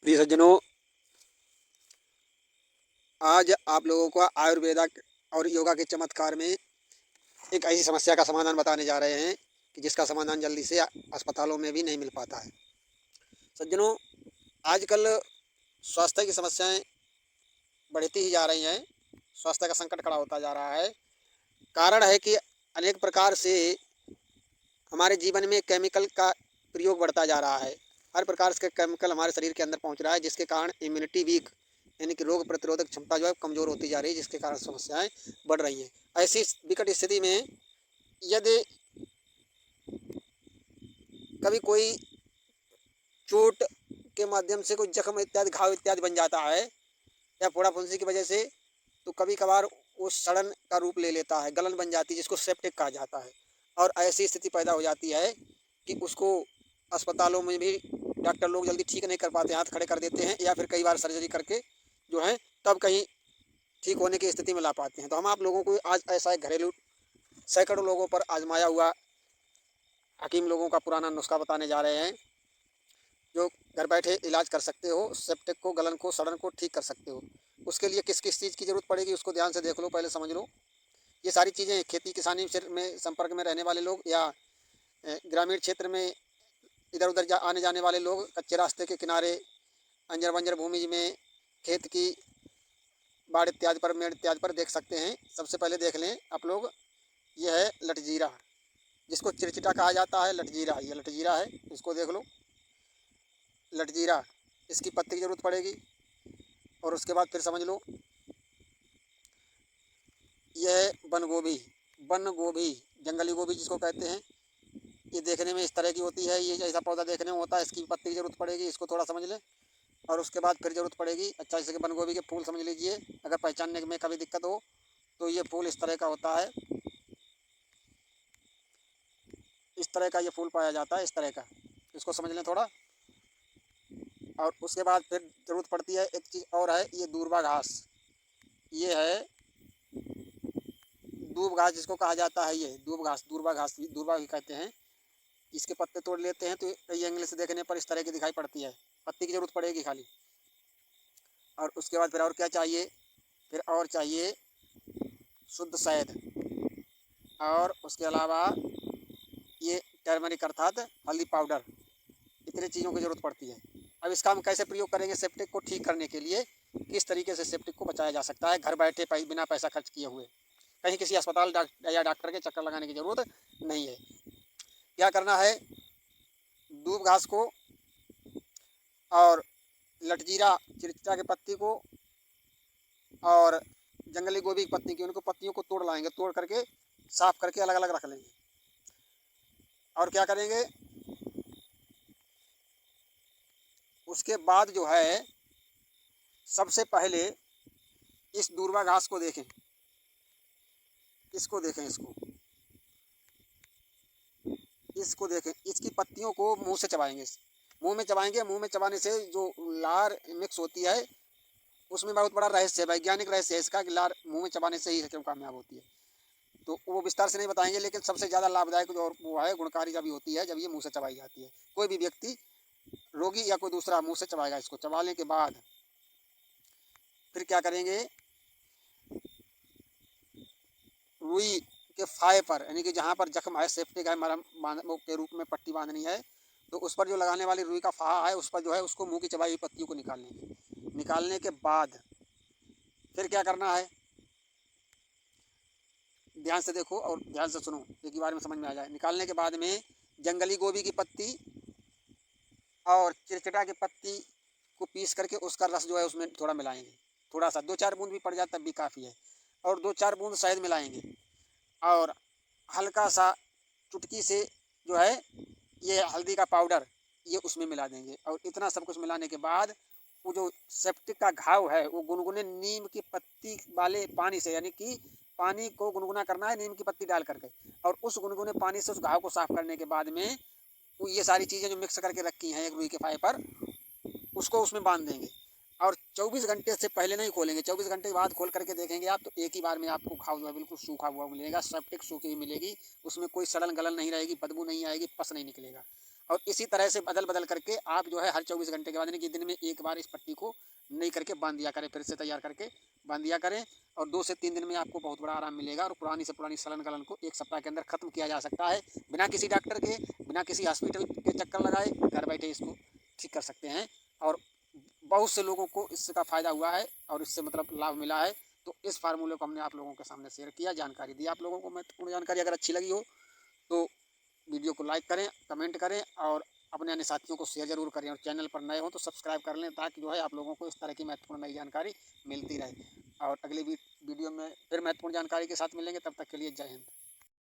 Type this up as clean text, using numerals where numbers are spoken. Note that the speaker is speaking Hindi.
प्रिय सज्जनों, आज आप लोगों को आयुर्वेदा और योगा के चमत्कार में एक ऐसी समस्या का समाधान बताने जा रहे हैं कि जिसका समाधान जल्दी से अस्पतालों में भी नहीं मिल पाता है। सज्जनों, आजकल स्वास्थ्य की समस्याएं बढ़ती ही जा रही हैं। स्वास्थ्य का संकट खड़ा होता जा रहा है। कारण है कि अनेक प्रकार से हमारे जीवन में केमिकल का प्रयोग बढ़ता जा रहा है। हर प्रकार के केमिकल हमारे शरीर के अंदर पहुंच रहा है, जिसके कारण इम्यूनिटी वीक यानी कि रोग प्रतिरोधक क्षमता जो है कमज़ोर होती जा रही है, जिसके कारण समस्याएं बढ़ रही हैं। ऐसी विकट स्थिति में यदि कभी कोई चोट के माध्यम से कोई जख्म इत्यादि घाव इत्यादि बन जाता है या फोड़ा फुंसी की वजह से, तो कभी कभार वो सड़न का रूप ले लेता है, गलन बन जाती है, जिसको सेप्टिक कहा जाता है। और ऐसी स्थिति पैदा हो जाती है कि उसको अस्पतालों में भी डॉक्टर लोग जल्दी ठीक नहीं कर पाते, हाथ खड़े कर देते हैं या फिर कई बार सर्जरी करके जो है तब कहीं ठीक होने की स्थिति में ला पाते हैं। तो हम आप लोगों को आज ऐसा एक घरेलू सैकड़ों लोगों पर आजमाया हुआ हकीम लोगों का पुराना नुस्खा बताने जा रहे हैं, जो घर बैठे इलाज कर सकते हो, सेप्टिक को, गलन को, सड़न को ठीक कर सकते हो। उसके लिए किस किस चीज़ की ज़रूरत पड़ेगी उसको ध्यान से देख लो, पहले समझ लो। ये सारी चीज़ें खेती किसानी से में संपर्क में रहने वाले लोग या ग्रामीण क्षेत्र में इधर उधर आने जाने वाले लोग, कच्चे रास्ते के किनारे, अंजर बंजर भूमि में, खेत की बाड़ इत्यादि पर, मेड़ इत्यादि पर देख सकते हैं। सबसे पहले देख लें आप लोग, यह है लटजीरा, जिसको चिरचिटा कहा जाता है। लटजीरा, ये लटजीरा है, इसको देख लो। लटजीरा, इसकी पत्ती की ज़रूरत पड़ेगी। और उसके बाद फिर समझ लो, यह है बन गोभी। बन गोभी, जंगली गोभी जिसको कहते हैं, ये देखने में इस तरह की होती है। ये ऐसा पौधा देखने में होता है, इसकी पत्ती की ज़रूरत पड़ेगी, इसको थोड़ा समझ लें। और उसके बाद फिर ज़रूरत पड़ेगी, अच्छा जैसे कि बन गोभी के फूल समझ लीजिए, अगर पहचानने में कभी दिक्कत हो तो ये फूल इस तरह का होता है, इस तरह का ये फूल पाया जाता है, इस तरह का, इसको समझ लें थोड़ा। और उसके बाद फिर ज़रूरत पड़ती है एक चीज़ और है, ये दूर्वा घास। ये है दूब घास जिसको कहा जाता है, ये दूब घास, दूर्वा घास भी, दूर्वा भी कहते हैं। इसके पत्ते तोड़ लेते हैं तो कई एंगल से देखने पर इस तरह की दिखाई पड़ती है। पत्ती की ज़रूरत पड़ेगी खाली। और उसके बाद फिर और क्या चाहिए, फिर और चाहिए शुद्ध शहद। और उसके अलावा ये टर्मरिक अर्थात हल्दी पाउडर, इतनी चीज़ों की ज़रूरत पड़ती है। अब इसका हम कैसे प्रयोग करेंगे सेप्टिक को ठीक करने के लिए, किस तरीके से सेप्टिक को बचाया जा सकता है घर बैठे बिना पैसा खर्च किए हुए। कहीं किसी अस्पताल या डॉक्टर के चक्कर लगाने की ज़रूरत नहीं है। क्या करना है, दूब घास को और लटजीरा चिरचिरा की पत्ती को और जंगली गोभी की पत्ती की, उनको पत्तियों को तोड़ लाएंगे, तोड़ करके साफ करके अलग अलग रख लेंगे। और क्या करेंगे, उसके बाद जो है सबसे पहले इस दूर्वा घास को देखें, इसको देखें, इसको देखें, इसकी पत्तियों को मुंह से चबाएंगे, मुंह में चबाएंगे। मुंह में चबाने से जो लार मिक्स होती है, उसमें बहुत बड़ा रहस्य है, वैज्ञानिक रहस्य है इसका, कि लार मुंह में चबाने से ही क्यों कामयाब होती है। तो वो विस्तार से नहीं बताएंगे, लेकिन सबसे ज़्यादा लाभदायक जो वो है, गुणकारी जब होती है जब ये मुंह से चबाई जाती है। कोई भी व्यक्ति, रोगी या कोई दूसरा, मुंह से चबाएगा। इसको चबाने के बाद फिर क्या करेंगे, रुई के फाहे पर, यानी कि जहाँ पर जख्म है, सेप्टिक है, मरहम के रूप में पट्टी बांधनी है, तो उस पर जो लगाने वाली रुई का फाहा है, उस पर जो है उसको मुंह की चबाई हुई पत्तियों को निकाल लेंगे। निकालने के बाद फिर क्या करना है, ध्यान से देखो और ध्यान से सुनो, एक ही बार में समझ में आ जाए। निकालने के बाद में जंगली गोभी की पत्ती और चिरचिटा की पत्ती को पीस करके उसका रस जो है उसमें थोड़ा मिलाएंगे, थोड़ा सा, 2-4 बूंद भी पड़ जाए तब भी काफ़ी है। और 2-4 बूंद शहद मिलाएंगे और हल्का सा चुटकी से जो है ये हल्दी का पाउडर, ये उसमें मिला देंगे। और इतना सब कुछ मिलाने के बाद वो जो सेप्टिक का घाव है, वो गुनगुने नीम की पत्ती वाले पानी से, यानी कि पानी को गुनगुना करना है नीम की पत्ती डाल करके, और उस गुनगुने पानी से उस घाव को साफ करने के बाद में वो ये सारी चीज़ें जो मिक्स करके रखी हैं एक रुई के फाहे पर, उसको उसमें बांध देंगे। और 24 घंटे से पहले नहीं खोलेंगे। 24 घंटे के बाद खोल करके देखेंगे आप, तो एक ही बार में आपको घाव जो है बिल्कुल सूखा हुआ मिलेगा, सेप्टिक सूखी हुई मिलेगी। उसमें कोई सड़न गलन नहीं रहेगी, बदबू नहीं आएगी, पस नहीं निकलेगा। और इसी तरह से बदल बदल करके आप जो है हर 24 घंटे के बाद यानी कि दिन में एक बार इस पट्टी को नई करके बांध दिया करें, फिर से तैयार करके बांध दिया करें। और 2 से 3 दिन में आपको बहुत बड़ा आराम मिलेगा और पुरानी से पुरानी सड़न गलन को 1 सप्ताह के अंदर खत्म किया जा सकता है, बिना किसी डॉक्टर के, बिना किसी हॉस्पिटल के चक्कर लगाए, घर बैठे इसको ठीक कर सकते हैं। और बहुत से लोगों को इसका फ़ायदा हुआ है और इससे मतलब लाभ मिला है। तो इस फार्मूले को हमने आप लोगों के सामने शेयर किया, जानकारी दी आप लोगों को महत्वपूर्ण जानकारी। अगर अच्छी लगी हो तो वीडियो को लाइक करें, कमेंट करें और अपने अन्य साथियों को शेयर ज़रूर करें। और चैनल पर नए हो तो सब्सक्राइब कर लें, ताकि जो है आप लोगों को इस तरह की महत्वपूर्ण नई जानकारी मिलती रहे। और अगली वीडियो में फिर महत्वपूर्ण जानकारी के साथ मिलेंगे, तब तक के लिए जय हिंद।